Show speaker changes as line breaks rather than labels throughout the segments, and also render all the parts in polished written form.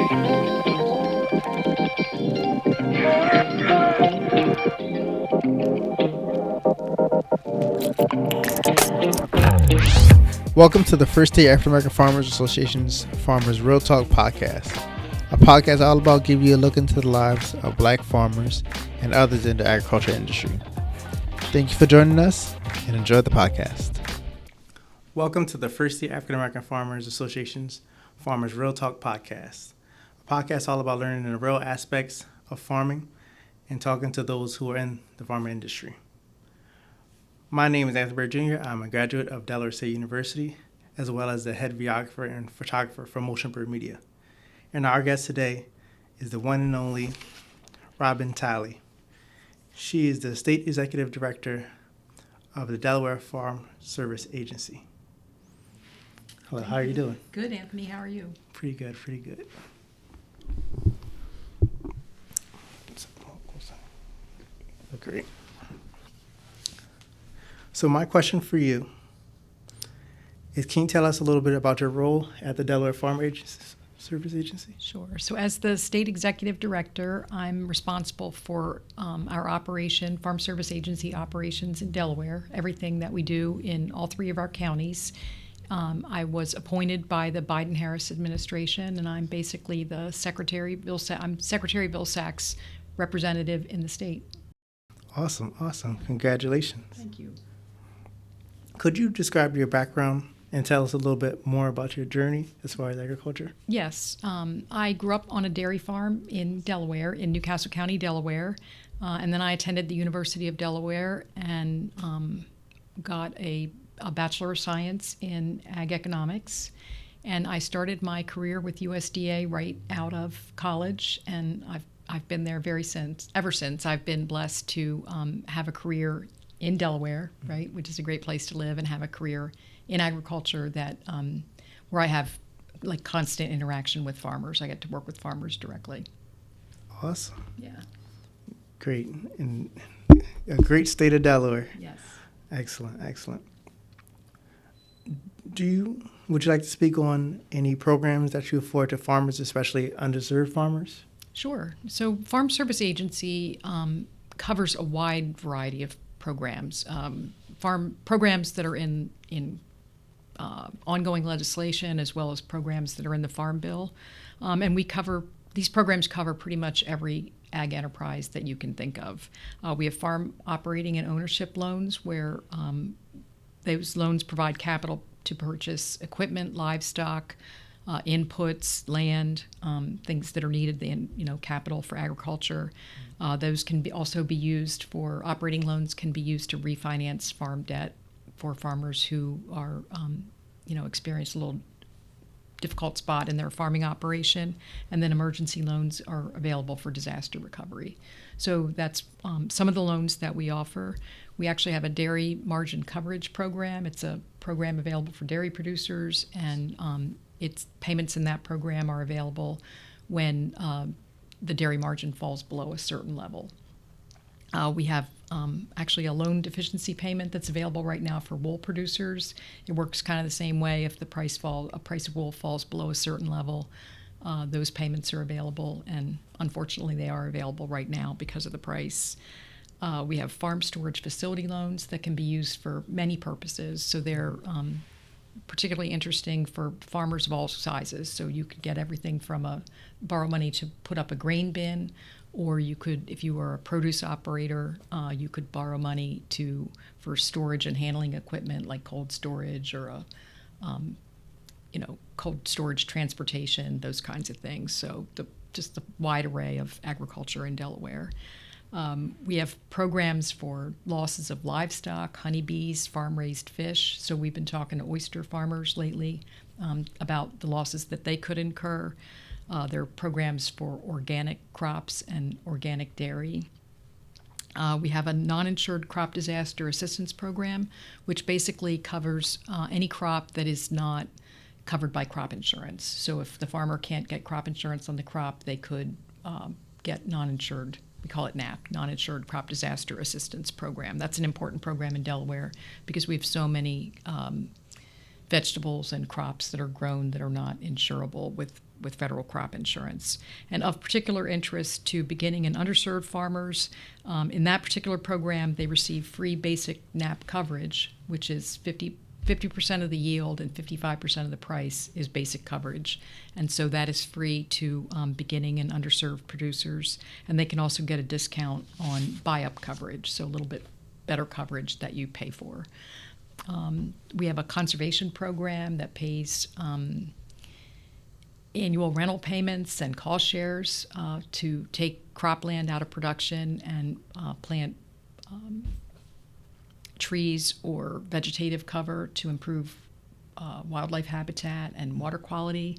Welcome to the First Day African American Farmers Association's Farmers Real Talk podcast, a podcast all about giving you a look into the lives of black farmers and others in the agriculture industry. Thank you for joining us and enjoy the podcast. Welcome to the First Day African American Farmers Association's Farmers Real Talk podcast, a podcast all about learning the real aspects of farming and talking to those who are in the farming industry. My name is Anthony Bird Jr. I'm a graduate of Delaware State University, as well as the head videographer and photographer for Motion Bird Media. And our guest today is the one and only Robin Talley. She is the State Executive Director of the Delaware Service Agency. Hello, how are you doing?
Good, Anthony. How are you?
Pretty good, pretty good. Great. So my question for you is, can you tell us a little bit about your role at the Delaware Service Agency?
Sure. So as the State Executive Director, I'm responsible for our operation, Farm Service Agency operations in Delaware, everything that we do in all three of our counties. I was appointed by the Biden-Harris administration, and I'm basically the Secretary Bill Sachs' representative in the state.
Awesome. Congratulations.
Thank you.
Could you describe your background and tell us a little bit more about your journey as far as agriculture?
Yes. I grew up on a dairy farm in Delaware, in Newcastle County, Delaware. And then I attended the University of Delaware and got a Bachelor of Science in Ag Economics. And I started my career with USDA right out of college, and I've been there ever since. I've been blessed to have a career in Delaware, right, which is a great place to live, and have a career in agriculture that where I have like constant interaction with farmers. I get to work with farmers directly.
Awesome.
Yeah.
Great. And a great state of Delaware.
Yes.
Excellent. Would you like to speak on any programs that you afford to farmers, especially underserved farmers?
Sure. So Farm Service Agency covers a wide variety of programs, farm programs that are in ongoing legislation, as well as programs that are in the Farm Bill, and these programs cover pretty much every ag enterprise that you can think of. We have farm operating and ownership loans, where those loans provide capital to purchase equipment, livestock, inputs, land, things that are needed in capital for agriculture. Those can also be used for operating loans, can be used to refinance farm debt for farmers who are experience a little difficult spot in their farming operation. And then emergency loans are available for disaster recovery. So that's some of the loans that we offer. We actually have a dairy margin coverage program. It's a program available for dairy producers, and its payments in that program are available when the dairy margin falls below a certain level. We have actually a loan deficiency payment that's available right now for wool producers. It works kind of the same way. If the price of wool falls below a certain level, those payments are available, and unfortunately they are available right now because of the price. We have farm storage facility loans that can be used for many purposes. So they're particularly interesting for farmers of all sizes. So you could get everything from borrow money to put up a grain bin, or you could, if you were a produce operator, you could borrow money for storage and handling equipment like cold storage or cold storage transportation, those kinds of things. So just the wide array of agriculture in Delaware. We have programs for losses of livestock, honeybees, farm-raised fish. So we've been talking to oyster farmers lately about the losses that they could incur. There are programs for organic crops and organic dairy. We have a non-insured crop disaster assistance program, which basically covers any crop that is not covered by crop insurance. So if the farmer can't get crop insurance on the crop, they could get non-insured. We call it NAP, Non-Insured Crop Disaster Assistance Program. That's an important program in Delaware because we have so many vegetables and crops that are grown that are not insurable with with federal crop insurance. And of particular interest to beginning and underserved farmers, in that particular program, they receive free basic NAP coverage, which is 50% of the yield and 55% of the price is basic coverage. And so that is free to beginning and underserved producers. And they can also get a discount on buy-up coverage, so a little bit better coverage that you pay for. We have a conservation program that pays annual rental payments and cost shares to take cropland out of production and plant trees or vegetative cover to improve wildlife habitat and water quality,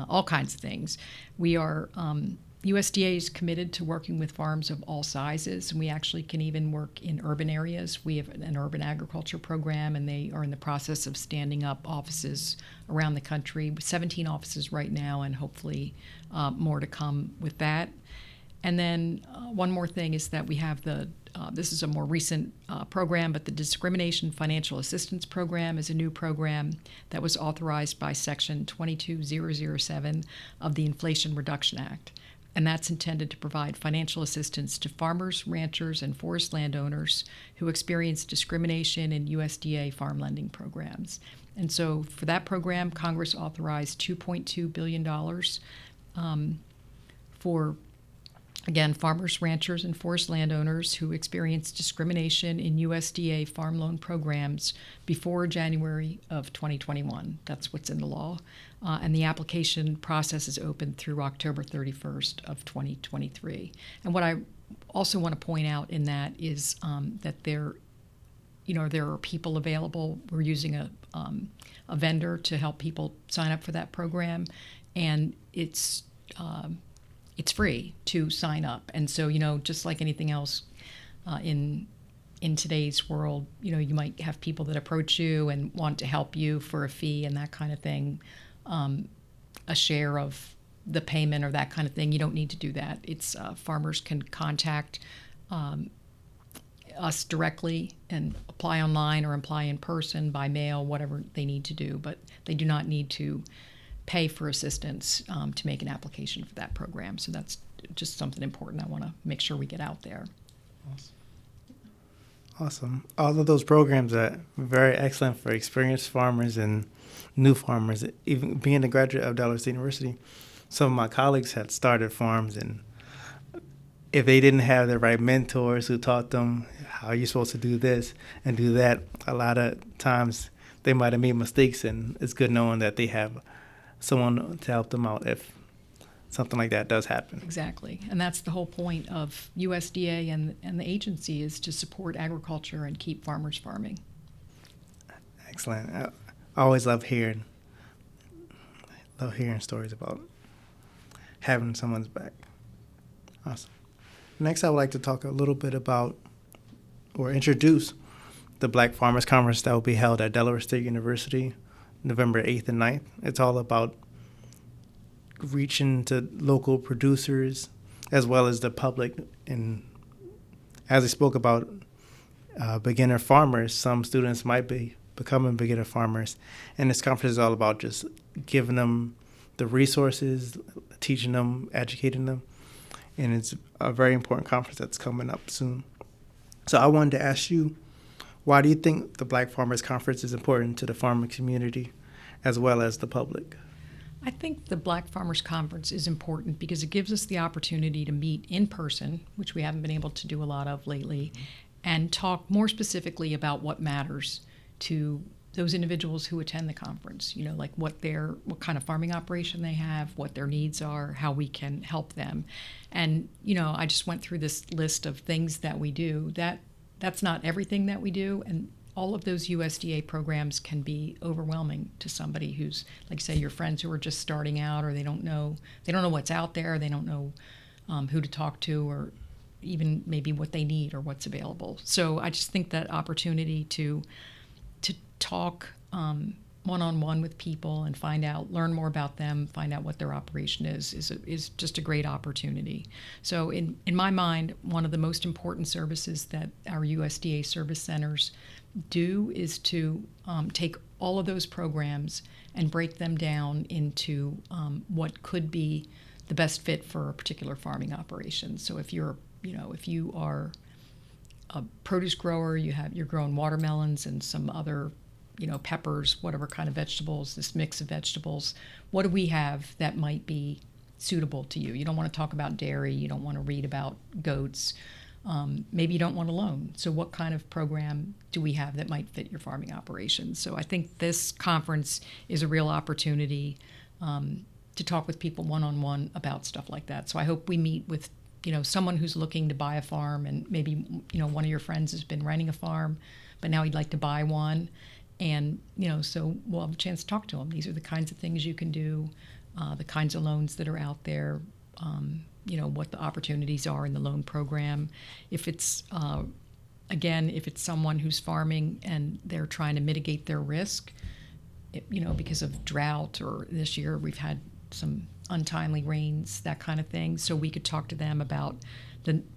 all kinds of things. We are USDA is committed to working with farms of all sizes, and we actually can even work in urban areas. We have an urban agriculture program, and they are in the process of standing up offices around the country, 17 offices right now, and hopefully more to come with that. And then one more thing is that we have this is a more recent program, but the Discrimination Financial Assistance Program is a new program that was authorized by Section 22007 of the Inflation Reduction Act. And that's intended to provide financial assistance to farmers, ranchers, and forest landowners who experience discrimination in USDA farm lending programs. And so for that program, Congress authorized $2.2 billion for, again, farmers, ranchers, and forest landowners who experience discrimination in USDA farm loan programs before January of 2021. That's what's in the law. And the application process is open through October 31st of 2023. And what I also want to point out in that is that there are people available. We're using a vendor to help people sign up for that program, and it's free to sign up. And so, just like anything else in today's world, you might have people that approach you and want to help you for a fee and that kind of thing, a share of the payment or that kind of thing. You don't need to do that. It's farmers can contact us directly and apply online or apply in person, by mail, whatever they need to do, but they do not need to pay for assistance to make an application for that program. So that's just something important I want to make sure we get out there.
Awesome. All of those programs are very excellent for experienced farmers and new farmers. Even being a graduate of Delaware State University, some of my colleagues had started farms, and if they didn't have the right mentors who taught them how you're supposed to do this and do that, a lot of times they might have made mistakes, and it's good knowing that they have someone to help them out if something like that does happen.
Exactly. And that's the whole point of USDA and the agency, is to support agriculture and keep farmers farming.
Excellent. I always love hearing stories about having someone's back. Awesome. Next, I would like to talk a little bit about or introduce the Black Farmers Conference that will be held at Delaware State University November 8th and 9th. It's all about reaching to local producers as well as the public. And as I spoke about beginner farmers, some students might be becoming beginner farmers. And this conference is all about just giving them the resources, teaching them, educating them. And it's a very important conference that's coming up soon. So I wanted to ask you, why do you think the Black Farmers Conference is important to the farming community as well as the public?
I think the Black Farmers Conference is important because it gives us the opportunity to meet in person, which we haven't been able to do a lot of lately, and talk more specifically about what matters to those individuals who attend the conference, like what kind of farming operation they have, what their needs are, how we can help them. And, I just went through this list of things that we do. That's not everything that we do, and all of those USDA programs can be overwhelming to somebody who's, like, say, your friends who are just starting out, or they don't know what's out there, they don't know who to talk to, or even maybe what they need or what's available. So I just think that opportunity to talk one-on-one with people and learn more about them, find out what their operation is just a great opportunity. So in my mind, one of the most important services that our USDA service centers do is to take all of those programs and break them down into what could be the best fit for a particular farming operation. So if you are a produce grower, you're growing watermelons and some other, peppers, whatever kind of vegetables, this mix of vegetables, what do we have that might be suitable to you? You don't want to talk about dairy, you don't want to read about goats, maybe you don't want a loan. So what kind of program do we have that might fit your farming operations? So I think this conference is a real opportunity to talk with people one-on-one about stuff like that. So I hope we meet with someone who's looking to buy a farm, and maybe one of your friends has been renting a farm, but now he'd like to buy one, and so we'll have a chance to talk to them. These are the kinds of things you can do, the kinds of loans that are out there, what the opportunities are in the loan program. If it's if it's someone who's farming and they're trying to mitigate their risk, because of drought, or this year we've had some untimely rains, that kind of thing. So we could talk to them about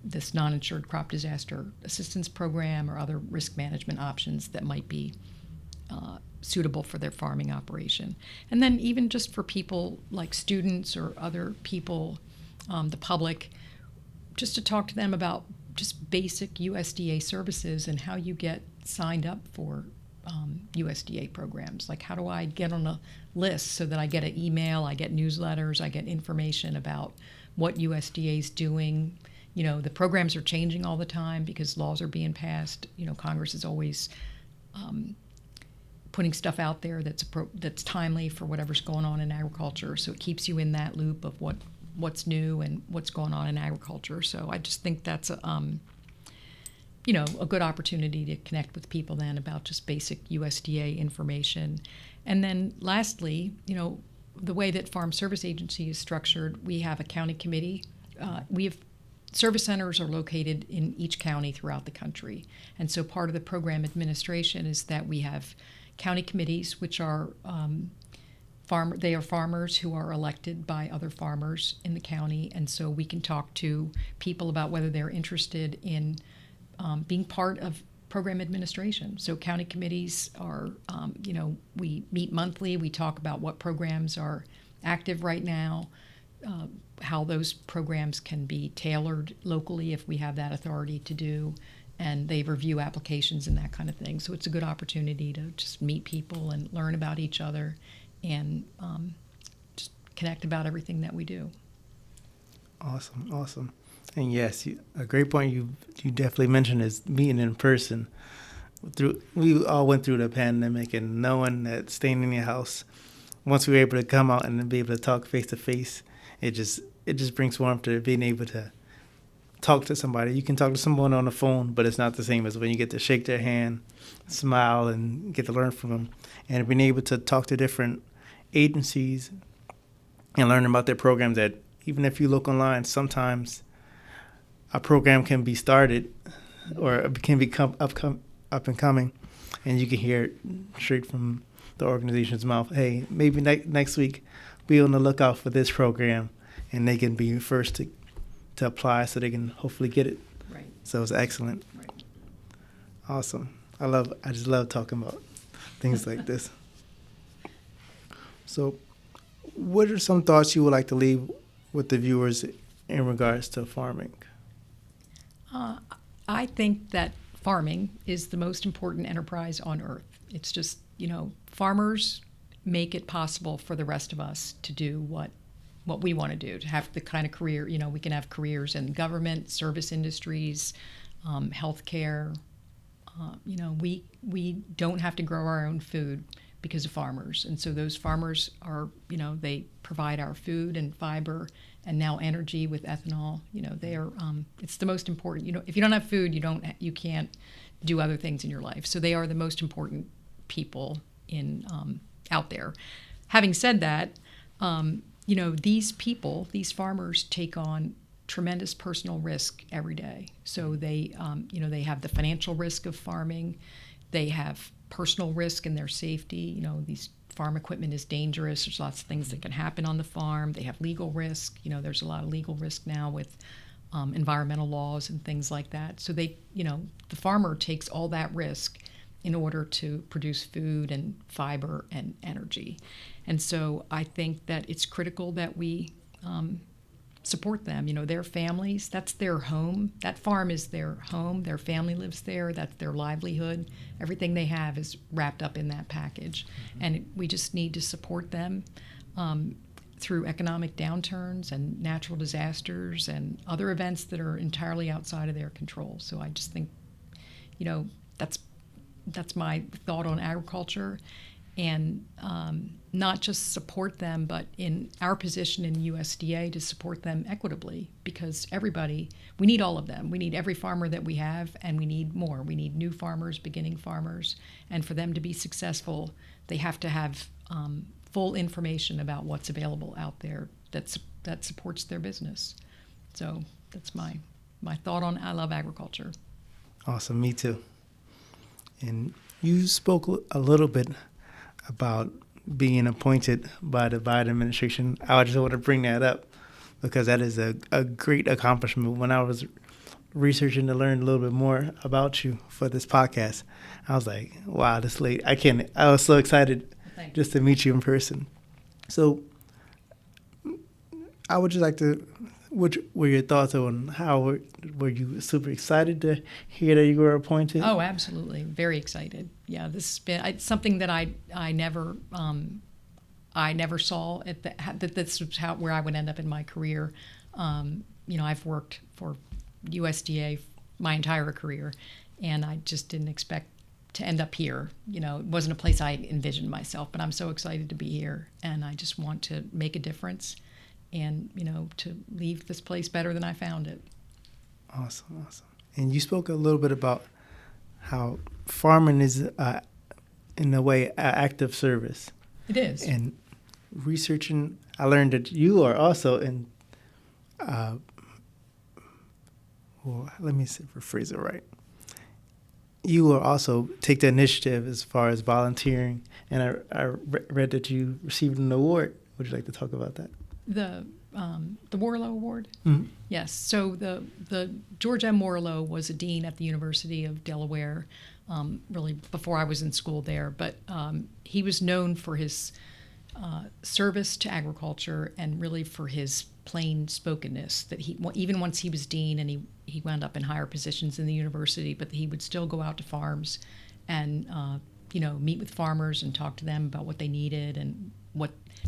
this non-insured crop disaster assistance program or other risk management options that might be suitable for their farming operation. And then even just for people like students or other people, the public, just to talk to them about just basic USDA services and how you get signed up for USDA programs. Like, how do I get on a list so that I get an email, I get newsletters, I get information about what USDA is doing. The programs are changing all the time because laws are being passed. Congress is always putting stuff out there that's timely for whatever's going on in agriculture. So it keeps you in that loop of what's new and what's going on in agriculture. So I just think that's a good opportunity to connect with people then about just basic USDA information. And then lastly, the way that Farm Service Agency is structured, we have a county committee. We have service centers are located in each county throughout the country. And so part of the program administration is that we have county committees, which are they are farmers who are elected by other farmers in the county. And so we can talk to people about whether they're interested in being part of program administration. So county committees are, we meet monthly. We talk about what programs are active right now, how those programs can be tailored locally if we have that authority to do, and they review applications and that kind of thing. So it's a good opportunity to just meet people and learn about each other and just connect about everything that we do.
Awesome. And yes, a great point you definitely mentioned is meeting in person. We all went through the pandemic, and knowing that staying in your house, once we were able to come out and be able to talk face to face, it just brings warmth to being able to talk to somebody. You can talk to someone on the phone, but it's not the same as when you get to shake their hand, smile, and get to learn from them. And being able to talk to different agencies and learn about their programs, that even if you look online, sometimes a program can be started or it can become up and coming, and you can hear it straight from the organization's mouth. Hey, maybe next week be on the lookout for this program, and they can be first to apply so they can hopefully get it.
Right.
So it's excellent.
Right.
Awesome. I just love talking about things like this. So what are some thoughts you would like to leave with the viewers in regards to farming?
I think that farming is the most important enterprise on earth. It's just, farmers make it possible for the rest of us to do what we want to do, to have the kind of career, we can have careers in government, service industries, healthcare. We don't have to grow our own food because of farmers. And so those farmers are, they provide our food and fiber and now energy with ethanol. They are, it's the most important, if you don't have food, you can't do other things in your life. So they are the most important people out there. Having said that, these farmers take on tremendous personal risk every day. So they have the financial risk of farming. They have personal risk in their safety. These farm equipment is dangerous. There's lots of things that can happen on the farm. They have legal risk. There's a lot of legal risk now with environmental laws and things like that. So the farmer takes all that risk in order to produce food and fiber and energy. And so I think that it's critical that we support them. Their families, that's their home. That farm is their home. Their family lives there. That's their livelihood. Everything they have is wrapped up in that package. And we just need to support them through economic downturns and natural disasters and other events that are entirely outside of their control. So I just think, that's my thought on agriculture. And not just support them, but in our position in USDA to support them equitably, because we need all of them. We need every farmer that we have, and we need more. We need new farmers, beginning farmers, and for them to be successful, they have to have full information about what's available out there that supports their business. So that's my thought on I love agriculture.
Awesome, me too. And you spoke a little bit about being appointed by the Biden administration. I just want to bring that up because that is a great accomplishment. When I was researching to learn a little bit more about you for this podcast, I was like, wow, this lady, I was so excited just to meet you in person. So I would just like to, what were your thoughts on how were you super excited to hear that you were appointed?
Oh, absolutely. Very excited. Yeah, this has been something that I never saw that this was where I would end up in my career. I've worked for USDA my entire career, and I just didn't expect to end up here. It wasn't a place I envisioned myself, but I'm so excited to be here, and I just want to make a difference and, to leave this place better than I found it.
Awesome. And you spoke a little bit about how farming is, in a way, an active service.
It is.
And researching, I learned that you are also in, let me rephrase it right. You will also take the initiative as far as volunteering, and I read that you received an award. Would you like to talk about that?
The Warlow Award?
Mm-hmm.
Yes. So the George M. Warlow was a dean at the University of Delaware, really before I was in school there. But he was known for his service to agriculture and really for his plain spokenness. That he, even once he was dean and he wound up in higher positions in the university, but he would still go out to farms and meet with farmers and talk to them about what they needed and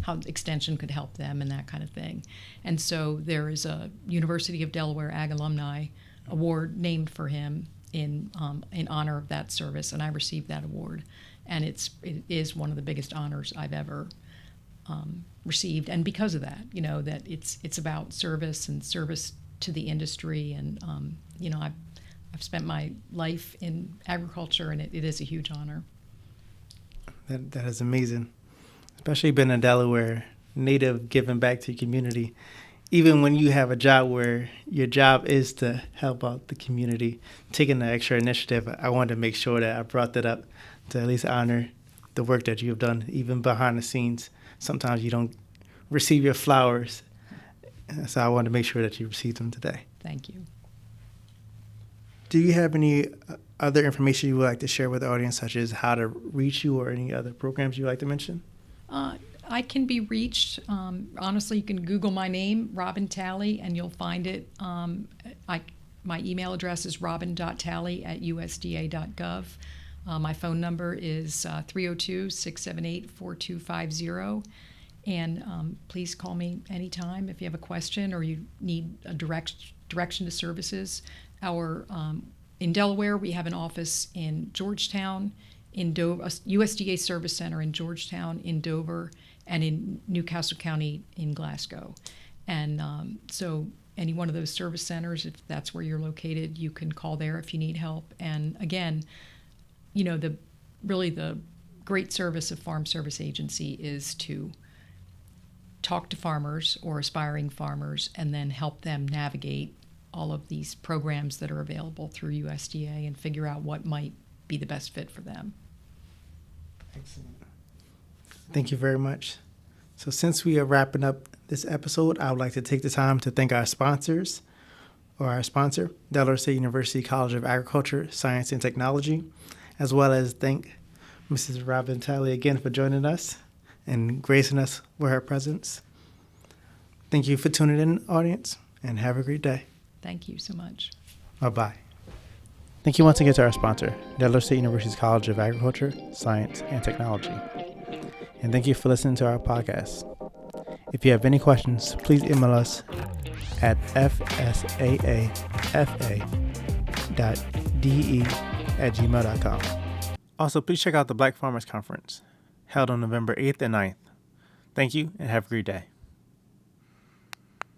how extension could help them and that kind of thing. And so there is a University of Delaware Ag Alumni Award named for him in honor of that service, and I received that award. And it is one of the biggest honors I've ever received, and because of that, that it's about service and service to the industry, and I've spent my life in agriculture, and it is a huge honor.
That is amazing. Especially being a Delaware native, giving back to your community. Even when you have a job where your job is to help out the community, taking the extra initiative, I wanted to make sure that I brought that up to at least honor the work that you've done, even behind the scenes. Sometimes you don't receive your flowers, so I wanted to make sure that you received them today.
Thank you.
Do you have any other information you would like to share with the audience, such as how to reach you or any other programs you would like to mention?
I can be reached. Honestly, you can Google my name, Robin Talley, and you'll find it. My email address is robin.talley@usda.gov. My phone number is 302-678-4250. And please call me anytime if you have a question or you need a direction to services. In Delaware, we have an office in Georgetown, in Dover, a USDA Service Center in Georgetown, in Dover, and in Newcastle County in Glasgow. And so any one of those service centers, if that's where you're located, you can call there if you need help. And again, the great service of Farm Service Agency is to talk to farmers or aspiring farmers and then help them navigate all of these programs that are available through USDA and figure out what might be the best fit for them.
Excellent. Thank you very much. So since we are wrapping up this episode, I would like to take the time to thank our sponsor, Delaware State University College of Agriculture, Science, and Technology, as well as thank Mrs. Robin Talley again for joining us and gracing us with her presence. Thank you for tuning in, audience, and have a great day.
Thank you so much.
Bye-bye. Thank you once again to our sponsor, Delaware State University's College of Agriculture, Science, and Technology. And thank you for listening to our podcast. If you have any questions, please email us at fsaafa.de@gmail.com. Also, please check out the Black Farmers Conference, held on November 8th and 9th. Thank you, and have a great day.